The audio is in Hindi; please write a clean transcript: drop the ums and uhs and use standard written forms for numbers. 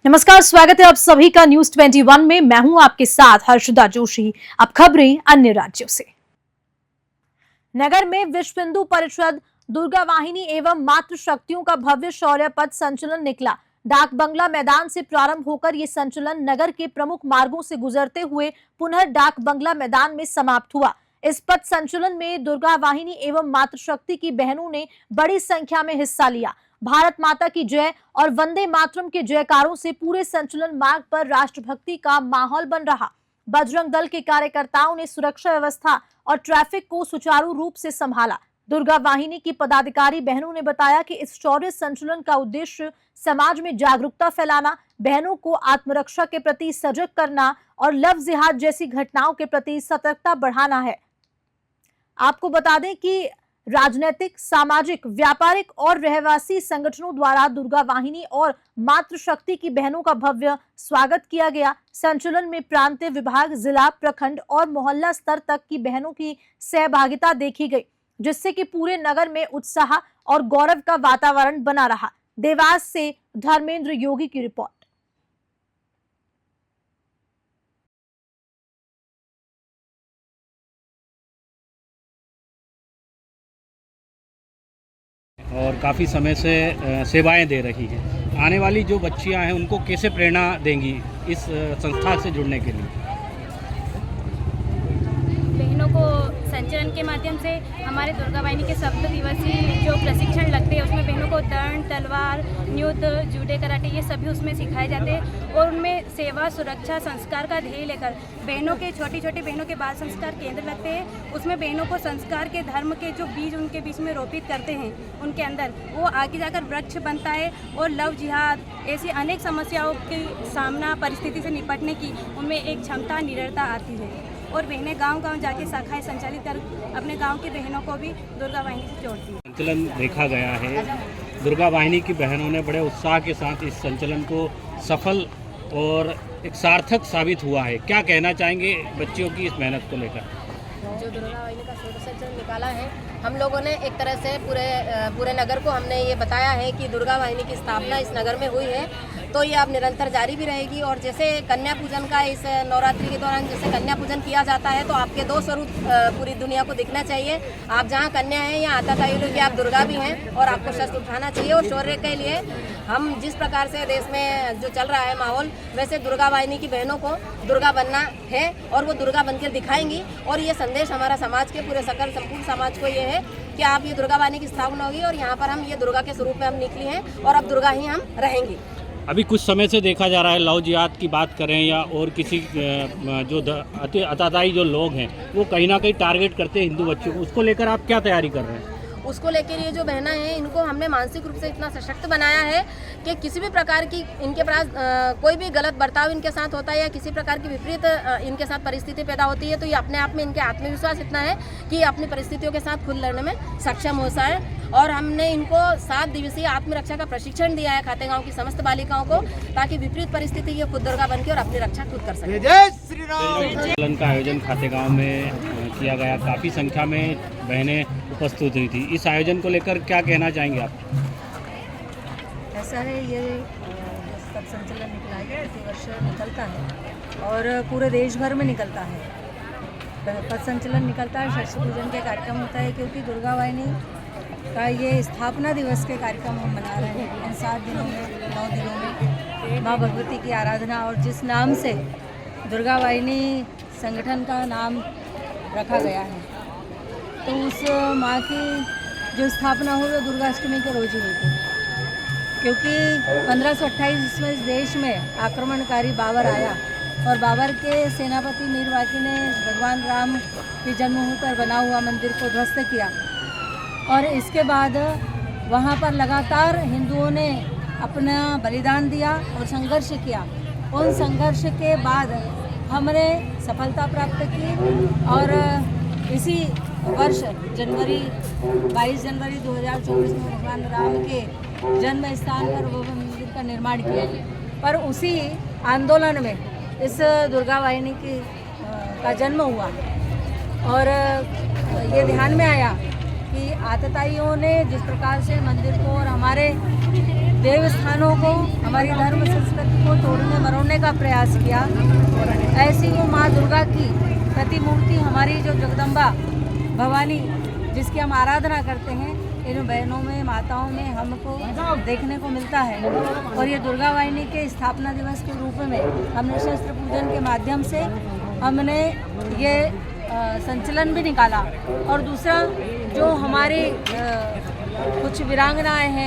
नमस्कार, स्वागत है आप सभी का न्यूज 21 में। मैं हूं आपके साथ हर्षदा जोशी। अब खबरें अन्य राज्यों से। नगर में विश्व हिंदू परिषद दुर्गा वाहिनी एवं मातृ शक्तियों का भव्य शौर्य पथ संचलन निकला। डाक बंगला मैदान से प्रारंभ होकर ये संचलन नगर के प्रमुख मार्गों से गुजरते हुए पुनः डाक बंगला मैदान में समाप्त हुआ। इस पथ संचलन में दुर्गा वाहिनी एवं मातृशक्ति की बहनों ने बड़ी संख्या में हिस्सा लिया। भारत माता की जय और वंदे मातरम के जयकारों से पूरे संचलन मार्ग पर राष्ट्रभक्ति का माहौल बन रहा। बजरंग दल के कार्यकर्ताओं ने सुरक्षा व्यवस्था और ट्रैफिक को सुचारू रूप से संभाला। दुर्गा वाहिनी की पदाधिकारी बहनों ने बताया कि इस शौर्य संचलन का उद्देश्य समाज में जागरूकता फैलाना, बहनों को आत्मरक्षा के प्रति सजग करना और लव जिहाद जैसी घटनाओं के प्रति सतर्कता बढ़ाना है। आपको बता दें कि राजनीतिक, सामाजिक, व्यापारिक और रहवासी संगठनों द्वारा दुर्गा वाहिनी और मातृशक्ति की बहनों का भव्य स्वागत किया गया। संचलन में प्रांतीय विभाग, जिला, प्रखंड और मोहल्ला स्तर तक की बहनों की सहभागिता देखी गई, जिससे कि पूरे नगर में उत्साह और गौरव का वातावरण बना रहा। देवास से धर्मेंद्र योगी की रिपोर्ट। और काफ़ी समय से सेवाएं दे रही हैं। आने वाली जो बच्चियां हैं उनको कैसे प्रेरणा देंगी इस संस्था से जुड़ने के लिए? बहनों को संचलन के माध्यम से हमारे दुर्गा वाहिनी के सप्त दिवसीय जो प्रशिक्षण लगते हैं उसमें बहनों को दंड, तलवार, युद्ध, जूडे, कराटे ये सभी उसमें सिखाए जाते हैं और उनमें सेवा, सुरक्षा, संस्कार का ध्येय लेकर बहनों के छोटी छोटी बहनों के बाल संस्कार केंद्र लगते हैं। उसमें बहनों को संस्कार के धर्म के जो बीज उनके बीच में रोपित करते हैं, उनके अंदर वो आगे जाकर वृक्ष बनता है और लव जिहाद ऐसी अनेक समस्याओं के सामना, परिस्थिति से निपटने की उनमें एक क्षमता, निडरता आती है और बहनें गांव-गांव जाके शाखाएं संचालित कर अपने गांव की बहनों को भी दुर्गा वाहिनी से जोड़ती हैं। संचलन देखा गया है, दुर्गा वाहिनी की बहनों ने बड़े उत्साह के साथ इस संचलन को सफल और एक सार्थक साबित हुआ है। क्या कहना चाहेंगे बच्चियों की इस मेहनत को लेकर? जो दुर्गा वाहिनी का संचलन निकाला है, हम लोगों ने एक तरह से पूरे नगर को हमने ये बताया है कि दुर्गा वाहिनी की स्थापना इस नगर में हुई है, तो ये अब निरंतर जारी भी रहेगी। और जैसे कन्या पूजन का इस नवरात्रि के दौरान जैसे कन्या पूजन किया जाता है, तो आपके दो स्वरूप पूरी दुनिया को दिखना चाहिए। आप जहाँ कन्या हैं या आताताई आप दुर्गा भी हैं और आपको शस्त्र उठाना चाहिए। और शौर्य के लिए हम जिस प्रकार से देश में जो चल रहा है माहौल, वैसे दुर्गा वाहिनी की बहनों को दुर्गा बनना है और वो दुर्गा बनकर दिखाएंगी। और ये संदेश हमारा समाज के पूरे सकल संपूर्ण समाज को ये है कि आप ये दुर्गा वाहिनी की स्थापना होगी और यहाँ पर हम ये दुर्गा के स्वरूप में हम निकली हैं और अब दुर्गा ही हम रहेंगी। अभी कुछ समय से देखा जा रहा है, लव जिहाद की बात करें या और किसी जो अताताई जो लोग हैं वो कहीं ना कहीं टारगेट करते हैं हिंदू बच्चों को, उसको लेकर आप क्या तैयारी कर रहे हैं? उसको लेकर ये जो बहना है, इनको हमने मानसिक रूप से इतना सशक्त बनाया है कि किसी भी प्रकार की इनके पास कोई भी गलत बर्ताव इनके साथ होता है या किसी प्रकार की विपरीत इनके साथ परिस्थिति पैदा होती है, तो ये अपने आप में इनके आत्मविश्वास इतना है कि अपनी परिस्थितियों के साथ खुद लड़ने में सक्षम हो जाए। और हमने इनको 7 दिवसीय आत्मरक्षा का प्रशिक्षण दिया है खातेगांव की समस्त बालिकाओं को, ताकि विपरीत परिस्थिति ये खुद दुर्गा बनकर और अपनी रक्षा खुद कर सके। जय श्री राम। संचलन का आयोजन खातेगांव में किया गया, काफ़ी संख्या में बहनें उपस्थित हुई थी। इस आयोजन को लेकर क्या कहना चाहेंगे आप? ऐसा है, ये पथ संचलन निकला है, प्रतिवर्ष निकलता है और पूरे देश भर में निकलता है। पथ संचलन निकलता है, शस्त्र पूजन के कार्यक्रम होता है, क्योंकि दुर्गा वाहिनी का ये स्थापना दिवस के कार्यक्रम हम मना रहे हैं। इन 7 दिनों में, 9 दिनों में माँ भगवती की आराधना और जिस नाम से दुर्गा वाहिनी संगठन का नाम रखा गया है, तो उस माँ की जो स्थापना हुई वो दुर्गाष्टमी के रोज ही हुई थी, क्योंकि 1528 ईस्वी में इस देश में आक्रमणकारी बाबर आया और बाबर के सेनापति मीर वाकी ने भगवान राम की जन्मभूमि पर बना हुआ मंदिर को ध्वस्त किया। और इसके बाद वहाँ पर लगातार हिंदुओं ने अपना बलिदान दिया और संघर्ष किया। उन संघर्ष के बाद हमने सफलता प्राप्त की और इसी वर्ष 22 जनवरी 2024 में भगवान राम के जन्म स्थान पर वो मंदिर का निर्माण किया। पर उसी आंदोलन में इस दुर्गा वाहिनी का जन्म हुआ और ये ध्यान में आया कि आतताइयों ने जिस प्रकार से मंदिर को और हमारे देव स्थानों को, हमारी धर्म संस्कृति को तोड़ने मरोड़ने का प्रयास किया, ऐसी वो माँ दुर्गा की प्रतिमूर्ति हमारी जो जगदम्बा भवानी जिसकी हम आराधना करते हैं, इन बहनों में माताओं में हमको देखने को मिलता है। और ये दुर्गा वाहिनी के स्थापना दिवस के रूप में हमने शस्त्र पूजन के माध्यम से हमने ये संचलन भी निकाला। और दूसरा जो हमारे कुछ वीरांगनाएं हैं